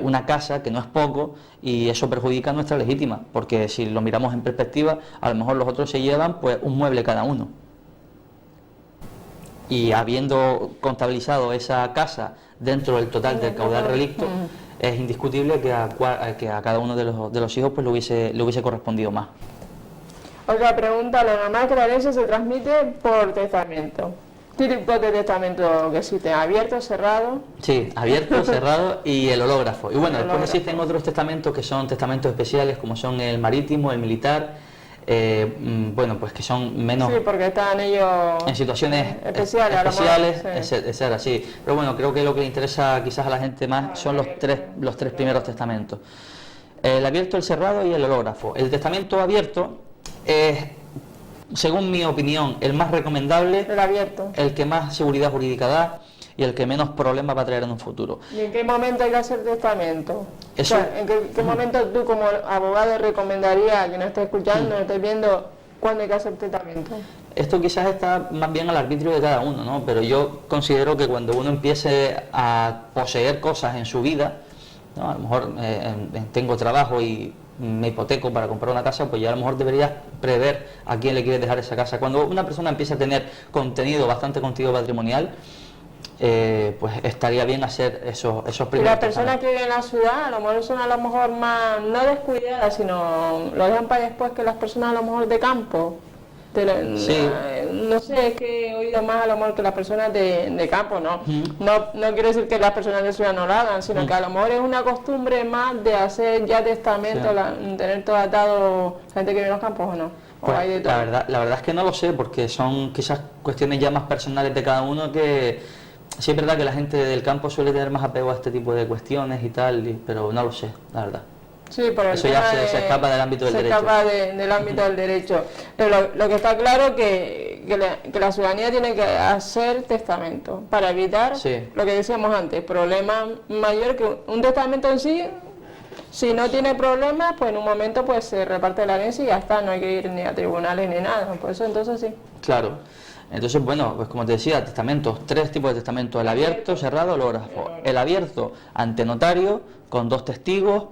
una casa que no es poco y eso perjudica nuestra legítima, porque si lo miramos en perspectiva, a lo mejor los otros se llevan pues un mueble cada uno. Y habiendo contabilizado esa casa dentro del total del caudal relicto, es indiscutible que a cada uno de los hijos pues le hubiese correspondido más. Otra pregunta, lo normal es que la herencia se transmite por testamento. ¿Qué tipo de testamento que existe? ¿Abierto, cerrado? Sí, abierto, cerrado y el hológrafo. Y bueno, después Hológrafo. existen otros testamentos que son testamentos especiales, como son el marítimo, el militar, bueno, pues que son menos... Sí, porque están ellos en situaciones especiales, a lo mejor, etcétera, sí. Pero bueno, creo que lo que le interesa quizás a la gente más son los tres primeros testamentos. El abierto, el cerrado y el hológrafo. El testamento abierto es, según mi opinión, el más recomendable, El abierto. el que más seguridad jurídica da y el que menos problemas va a traer en un futuro. ¿Y en qué momento hay que hacer testamento? Eso- O sea, ¿en qué momento tú como abogado recomendarías a quien nos esté escuchando, nos esté viendo, cuándo hay que hacer testamento? Esto quizás está más bien al arbitrio de cada uno, ¿no? Pero yo considero que cuando uno empiece a poseer cosas en su vida, ¿no? A lo mejor tengo trabajo y me hipoteco para comprar una casa, pues ya a lo mejor deberías prever a quién le quieres dejar esa casa. Cuando una persona empieza a tener bastante contenido patrimonial, pues estaría bien hacer esos Y primeros las personas testamentos. que viven en la ciudad, a lo mejor son a lo mejor más, no descuidadas, sino lo dejan para después que las personas a lo mejor de campo. Sí. No sé, es que he oído más a lo mejor que las personas de campo, ¿no? No quiero decir que las personas de ciudad no lo hagan, sino que a lo mejor es una costumbre más de hacer ya testamento, Sí. tener todo atado, la gente que vive en los campos o no. O Pues, hay de todo. la verdad es que no lo sé, porque son quizás cuestiones ya más personales de cada uno, que sí es verdad que la gente del campo suele tener más apego a este tipo de cuestiones y tal, pero no lo sé, la verdad. Sí, por el Eso ya tema se escapa del ámbito del derecho. Se escapa del ámbito del derecho. Pero lo que está claro que la ciudadanía tiene que hacer testamento para evitar Sí. lo que decíamos antes, problemas mayores que un testamento en sí Si no tiene problemas, pues en un momento pues se reparte la herencia y ya está, no hay que ir ni a tribunales ni nada, por eso entonces sí. Claro. Entonces, bueno, pues como te decía, testamentos, 3 tipos de testamentos, el abierto, cerrado, hológrafo. El abierto ante notario, con 2 testigos,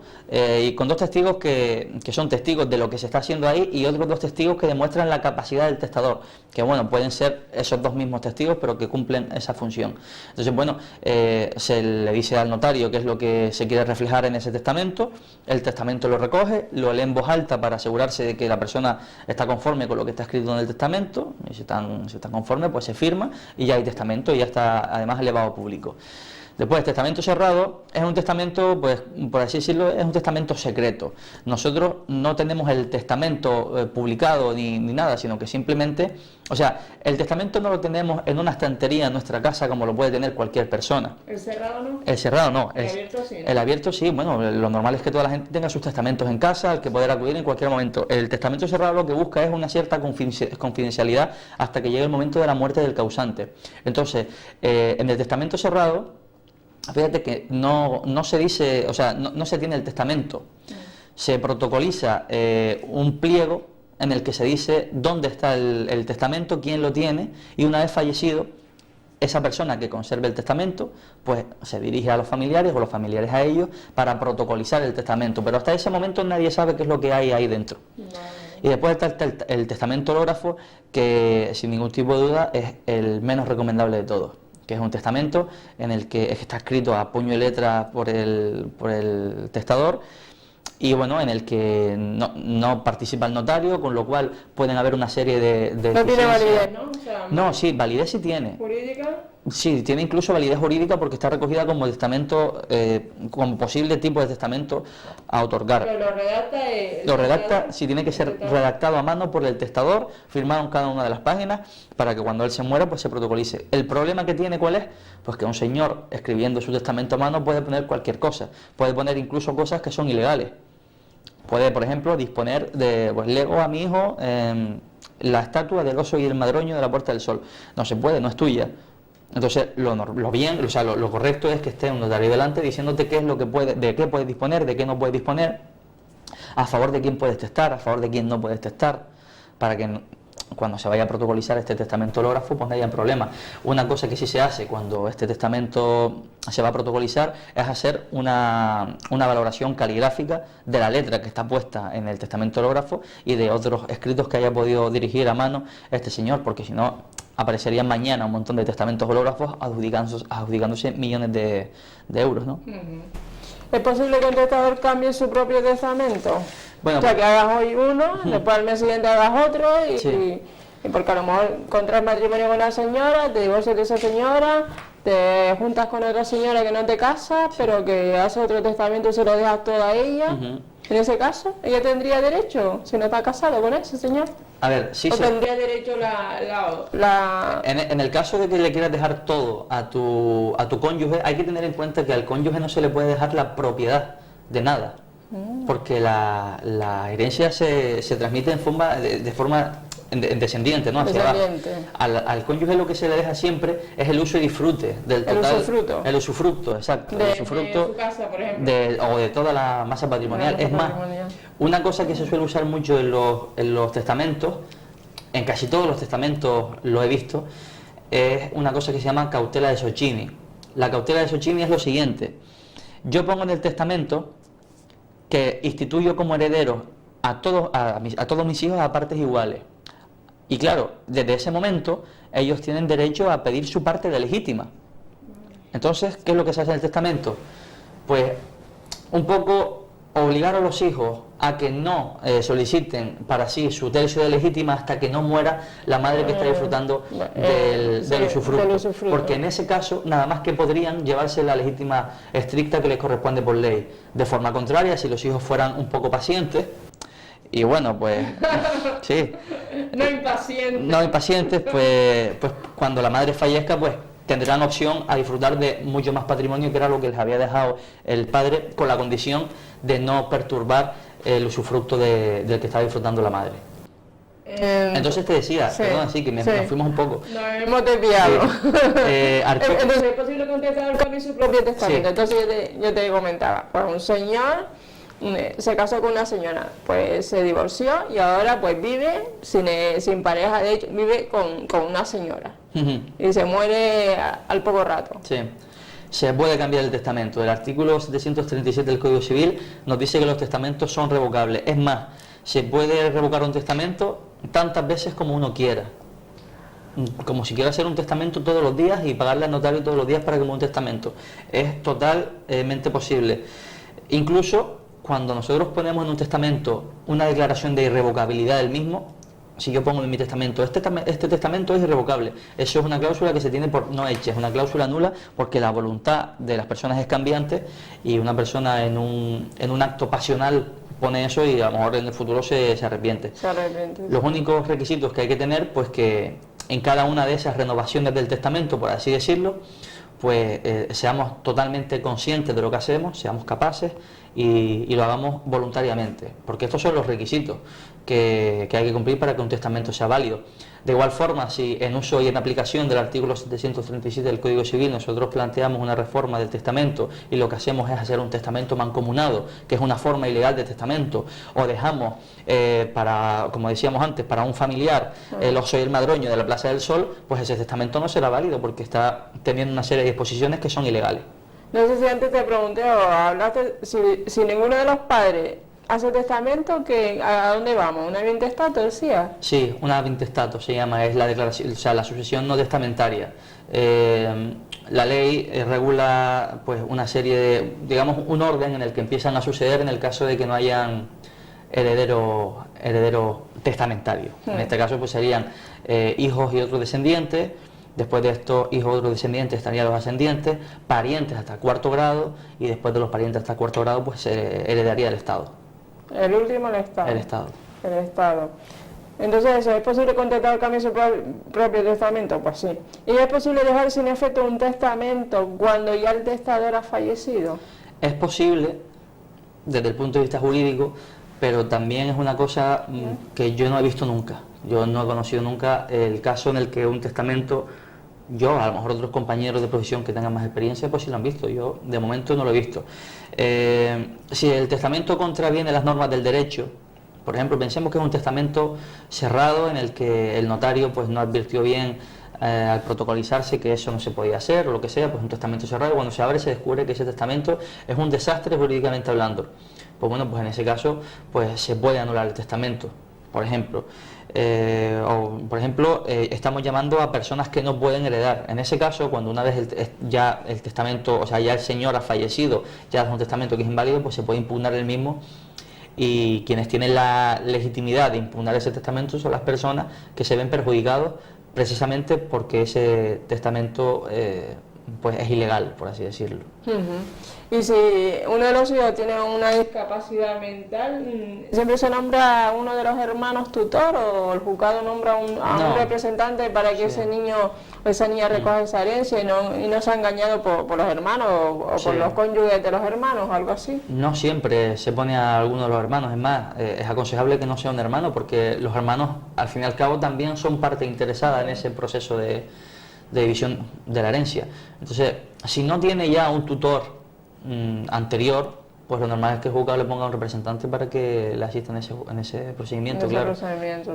y con 2 testigos que son testigos de lo que se está haciendo ahí, y otros 2 testigos que demuestran la capacidad del testador, que bueno, pueden ser esos 2 mismos testigos, pero que cumplen esa función. Entonces, bueno, se le dice al notario qué es lo que se quiere reflejar en ese testamento, el testamento lo recoge, lo lee en voz alta para asegurarse de que la persona está conforme con lo que está escrito en el testamento, y si está conforme, pues se firma, y ya hay testamento, y ya está además elevado a público. Después, el testamento cerrado es un testamento, pues por así decirlo, es un testamento secreto. Nosotros no tenemos el testamento publicado ni nada, sino que simplemente, o sea, el testamento no lo tenemos en una estantería en nuestra casa como lo puede tener cualquier persona. ¿El cerrado no? El cerrado no. El abierto sí, ¿no? El abierto sí, bueno, lo normal es que toda la gente tenga sus testamentos en casa, al que poder acudir en cualquier momento. El testamento cerrado lo que busca es una cierta confidencialidad hasta que llegue el momento de la muerte del causante. Entonces, en el testamento cerrado, fíjate que no se dice, o sea, no se tiene el testamento, se protocoliza un pliego en el que se dice dónde está el testamento, quién lo tiene, y una vez fallecido, esa persona que conserve el testamento, pues se dirige a los familiares o los familiares a ellos para protocolizar el testamento, pero hasta ese momento nadie sabe qué es lo que hay ahí dentro. Y después está el testamento hológrafo, que sin ningún tipo de duda es el menos recomendable de todos, que es un testamento en el que está escrito a puño y letra por el testador, y bueno, en el que no participa el notario, con lo cual pueden haber una serie de no tiene validez, ¿no? O sea, no, sí, validez sí tiene. ¿jurídica? Sí, tiene incluso validez jurídica porque está recogida como testamento, como posible tipo de testamento a otorgar. Pero lo redacta Lo redacta, sí, tiene que ser redactado a mano por el testador, firmado en cada una de las páginas, para que cuando él se muera pues se protocolice. El problema que tiene, ¿cuál es? Pues que un señor escribiendo su testamento a mano puede poner cualquier cosa, puede poner incluso cosas que son ilegales. Puede, por ejemplo, disponer de, pues lego a mi hijo la estatua del oso y el madroño de la Puerta del Sol. No se puede, no es tuya. Entonces, lo correcto es que esté un notario delante diciéndote qué es lo que de qué puedes disponer, de qué no puedes disponer, a favor de quién puedes testar, a favor de quién no puedes testar, para que cuando se vaya a protocolizar este testamento hológrafo pues no haya problema. Una cosa que sí se hace cuando este testamento se va a protocolizar es hacer una valoración caligráfica de la letra que está puesta en el testamento hológrafo y de otros escritos que haya podido dirigir a mano este señor, porque si no aparecerían mañana un montón de testamentos hológrafos adjudicándose millones de euros, ¿no? ¿Es posible que el testador cambie su propio testamento? Bueno, o sea, que hagas hoy uno, después al mes siguiente hagas otro, sí. y porque a lo mejor contras matrimonio con una señora, te divorcias de esa señora, te juntas con otra señora que no te casas, pero que hace otro testamento y se lo dejas todo a ella. En ese caso, ¿ella tendría derecho si no está casado con ese señor? A ver, sí. ¿O tendría derecho En el caso de que le quieras dejar todo a tu cónyuge, hay que tener en cuenta que al cónyuge no se le puede dejar la propiedad de nada, porque la herencia se transmite de forma descendiente, ¿no? Hacia abajo. Al cónyuge lo que se le deja siempre es el uso y disfrute del total. El usufructo, exacto. De su casa, por ejemplo. O de toda la masa patrimonial. Es más, una cosa que se suele usar mucho en los testamentos, en casi todos los testamentos lo he visto, es una cosa que se llama cautela de Socini. La cautela de Socini es lo siguiente: yo pongo en el testamento que instituyo como heredero a todos mis hijos a partes iguales. Y claro, desde ese momento ellos tienen derecho a pedir su parte de legítima. Entonces, ¿qué es lo que se hace en el testamento? Pues un poco obligar a los hijos a que no soliciten para sí su tercio de legítima hasta que no muera la madre que está disfrutando del usufructo. Porque en ese caso, nada más que podrían llevarse la legítima estricta que les corresponde por ley. De forma contraria, si los hijos fueran un poco pacientes, y bueno, pues sí. No impacientes, pues cuando la madre fallezca, pues tendrán opción a disfrutar de mucho más patrimonio, que era lo que les había dejado el padre, con la condición de no perturbar el usufructo del que estaba disfrutando la madre. Entonces te decía, perdón, así que nos fuimos un poco. Nos hemos desviado. Entonces es posible que un testador cambie su propio testamento. Entonces yo te comentaba, pues un señor se casó con una señora, pues se divorció y ahora pues vive sin pareja, de hecho vive con una señora y se muere al poco rato. Sí. Se puede cambiar el testamento. El artículo 737 del Código Civil nos dice que los testamentos son revocables. Es más, se puede revocar un testamento tantas veces como uno quiera. Como si quiera hacer un testamento todos los días y pagarle al notario todos los días para que me un testamento. Es totalmente posible. Incluso cuando nosotros ponemos en un testamento una declaración de irrevocabilidad del mismo, si yo pongo en mi testamento, este testamento es irrevocable, eso es una cláusula que se tiene por no hecha, es una cláusula nula porque la voluntad de las personas es cambiante y una persona en un acto pasional pone eso y a lo mejor en el futuro se arrepiente. Los únicos requisitos que hay que tener, pues que en cada una de esas renovaciones del testamento, por así decirlo, pues seamos totalmente conscientes de lo que hacemos, seamos capaces y lo hagamos voluntariamente, porque estos son los requisitos que hay que cumplir para que un testamento sea válido. De igual forma, si en uso y en aplicación del artículo 737 del Código Civil nosotros planteamos una reforma del testamento y lo que hacemos es hacer un testamento mancomunado, que es una forma ilegal de testamento, o dejamos como decíamos antes, para un familiar el oso y el madroño de la Plaza del Sol, pues ese testamento no será válido porque está teniendo una serie de disposiciones que son ilegales. No sé si antes te pregunté o hablaste, si ninguno de los padres hace testamento, ¿a dónde vamos? ¿Una vintestato decía? Sí, una vintestato se llama, es la declaración, o sea, la sucesión no testamentaria. La ley regula pues una serie de, digamos, un orden en el que empiezan a suceder en el caso de que no hayan herederos testamentarios. En este caso pues serían hijos y otros descendientes. Después de estos hijos y otros descendientes estarían los ascendientes, parientes hasta cuarto grado, y después de los parientes hasta cuarto grado pues se heredaría el Estado. El último, el Estado. El Estado. El Estado. Entonces, ¿es posible contestar el cambio de su propio testamento? Pues sí. ¿Y es posible dejar sin efecto un testamento cuando ya el testador ha fallecido? Es posible, desde el punto de vista jurídico, pero también es una cosa que yo no he visto nunca. Yo no he conocido nunca el caso en el que un testamento, a lo mejor otros compañeros de profesión que tengan más experiencia, pues sí lo han visto. Yo de momento no lo he visto. Si el testamento contraviene las normas del derecho, por ejemplo, pensemos que es un testamento cerrado en el que el notario pues no advirtió bien al protocolizarse que eso no se podía hacer o lo que sea, pues un testamento cerrado, cuando se abre se descubre que ese testamento es un desastre jurídicamente hablando. Pues bueno, pues en ese caso pues se puede anular el testamento, por ejemplo. Estamos llamando a personas que no pueden heredar. En ese caso, cuando una vez ya el testamento, o sea, ya el señor ha fallecido, ya es un testamento que es inválido, pues se puede impugnar el mismo, y quienes tienen la legitimidad de impugnar ese testamento son las personas que se ven perjudicados precisamente porque ese testamento pues es ilegal, por así decirlo. Y si uno de los hijos tiene una discapacidad mental, ¿siempre se nombra a uno de los hermanos tutor o el juzgado nombra a un representante para que ese niño o esa niña recoja esa herencia y no sea engañado por los hermanos o por los cónyuges de los hermanos o algo así? No siempre se pone a alguno de los hermanos, es más, es aconsejable que no sea un hermano porque los hermanos al fin y al cabo también son parte interesada en ese proceso de división de la herencia. Entonces, si no tiene ya un tutor anterior, pues lo normal es que el juzgado le ponga un representante para que le asista en ese procedimiento, claro.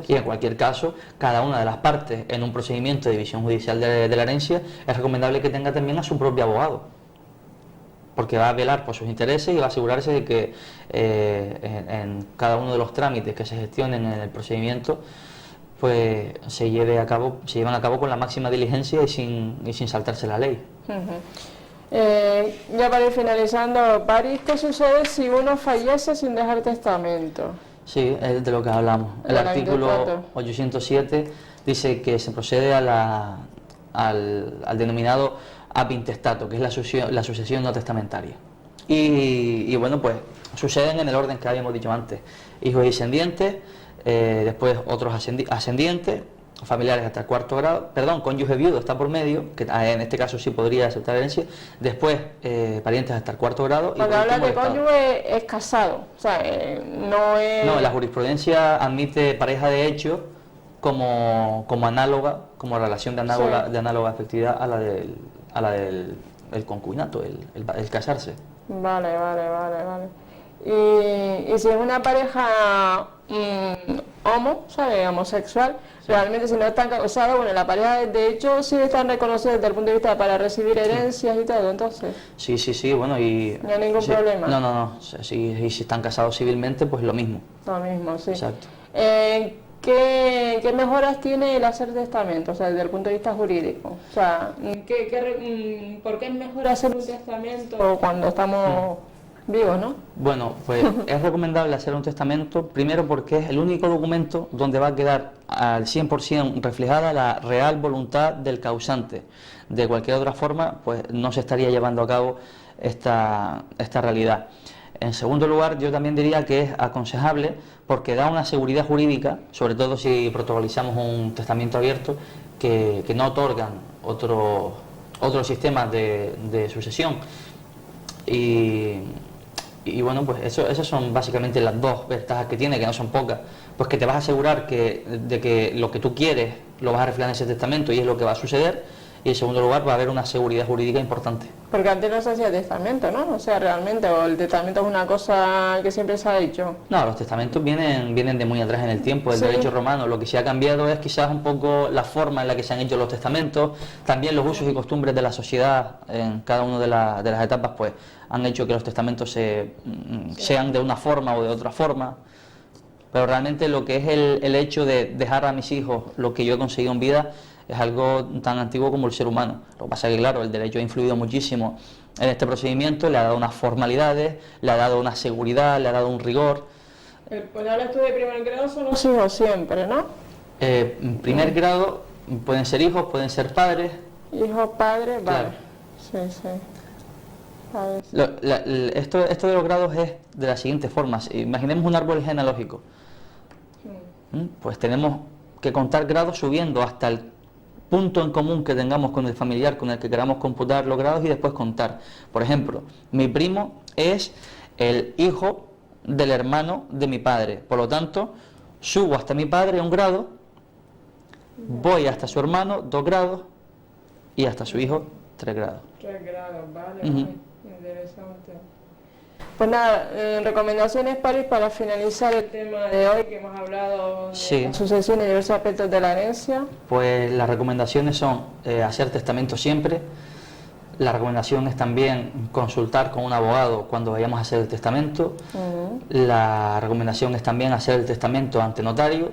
Y en cualquier caso, cada una de las partes en un procedimiento de división judicial de la herencia es recomendable que tenga también a su propio abogado, porque va a velar por sus intereses y va a asegurarse de que en cada uno de los trámites que se gestionen en el procedimiento pues se llevan a cabo con la máxima diligencia y sin saltarse la ley. Ya para ir finalizando, París, ¿qué sucede si uno fallece sin dejar testamento? Sí, es de lo que hablamos. El artículo 807 dice que se procede al denominado ab intestato, que es la sucesión no testamentaria. Y bueno, pues suceden en el orden que habíamos dicho antes: hijos y descendientes, después otros ascendientes, familiares hasta el cuarto grado, cónyuge viudo está por medio, que en este caso sí podría aceptar herencia, después parientes hasta el cuarto grado. Cuando hablas de cónyuge es casado, o sea, no es... No, la jurisprudencia admite pareja de hecho como análoga, como relación de análoga efectividad a la del concubinato, el casarse. Vale. Y si es una pareja homosexual, realmente si no están casados, bueno, la pareja de hecho sí están reconocidos desde el punto de vista para recibir herencias y todo, entonces. Sí, bueno, y... No hay ningún sí, problema. No, y si están casados civilmente, pues lo mismo. Lo mismo, sí. Exacto. ¿Qué mejoras tiene el hacer testamento, o sea, desde el punto de vista jurídico? O sea, ¿por qué es mejor hacer un testamento cuando estamos vivos, no? Bueno, pues es recomendable hacer un testamento, primero porque es el único documento donde va a quedar al 100% reflejada la real voluntad del causante. De cualquier otra forma, pues no se estaría llevando a cabo esta realidad. En segundo lugar, yo también diría que es aconsejable porque da una seguridad jurídica, sobre todo si protocolizamos un testamento abierto, que no otorgan otros sistemas de sucesión. Y bueno, pues esas son básicamente las dos ventajas que tiene, que no son pocas. Pues que te vas a asegurar de que lo que tú quieres lo vas a reflejar en ese testamento y es lo que va a suceder. Y en segundo lugar va a haber una seguridad jurídica importante. Porque antes no se hacía testamento, ¿no? O sea, realmente, o el testamento es una cosa que siempre se ha dicho. No, los testamentos vienen de muy atrás en el tiempo, del derecho romano. Lo que se ha cambiado es quizás un poco la forma en la que se han hecho los testamentos, también los usos y costumbres de la sociedad en cada una de las etapas, pues han hecho que los testamentos sean de una forma o de otra forma. Pero realmente lo que es el hecho de dejar a mis hijos lo que yo he conseguido en vida es algo tan antiguo como el ser humano. Lo que pasa es que, claro, el derecho ha influido muchísimo en este procedimiento, le ha dado unas formalidades, le ha dado una seguridad, le ha dado un rigor. Pues ahora tú de primer grado son los hijos siempre, ¿no? En primer grado pueden ser hijos, pueden ser padres. Hijos, padres, vale. Claro. Sí. Esto de los grados es de las siguientes formas. Imaginemos un árbol genealógico. Pues tenemos que contar grados subiendo hasta el punto en común que tengamos con el familiar con el que queramos computar los grados y después contar. Por ejemplo, mi primo es el hijo del hermano de mi padre, por lo tanto, subo hasta mi padre un grado, voy hasta su hermano 2 grados y hasta su hijo 3 grados. 3 grados, vale, interesante. Pues nada, recomendaciones, París, para finalizar el tema de hoy que hemos hablado de la sucesión y diversos aspectos de la herencia. Pues las recomendaciones son hacer testamento siempre. La recomendación es también consultar con un abogado cuando vayamos a hacer el testamento. La recomendación es también hacer el testamento ante notario.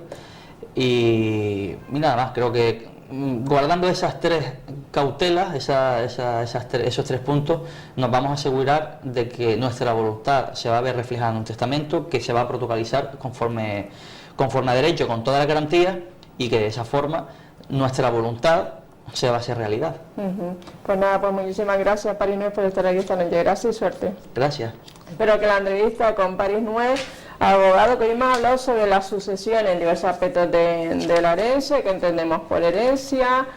Y nada más, creo que guardando esas 3 cautelas, esos 3 puntos, nos vamos a asegurar de que nuestra voluntad se va a ver reflejada en un testamento que se va a protocolizar conforme a derecho, con todas las garantías, y que de esa forma nuestra voluntad se va a hacer realidad. Pues nada, pues muchísimas gracias, París Nuez, por estar aquí esta noche. Gracias y suerte. Gracias. Espero que la entrevista con París Nuez, abogado, que hoy hemos hablado sobre la sucesión en diversos aspectos de la herencia, que entendemos por herencia,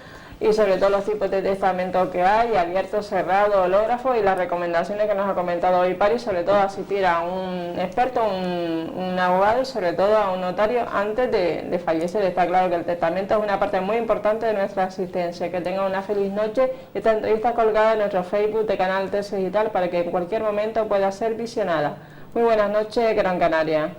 y sobre todo los tipos de testamento que hay, abierto, cerrado, hológrafo, y las recomendaciones que nos ha comentado hoy París, sobre todo asistir a un experto, un abogado y sobre todo a un notario antes de fallecer. Está claro que el testamento es una parte muy importante de nuestra asistencia. Que tengan una feliz noche. Esta entrevista colgada en nuestro Facebook de Canal 13 Digital para que en cualquier momento pueda ser visionada. Muy buenas noches, Gran Canaria.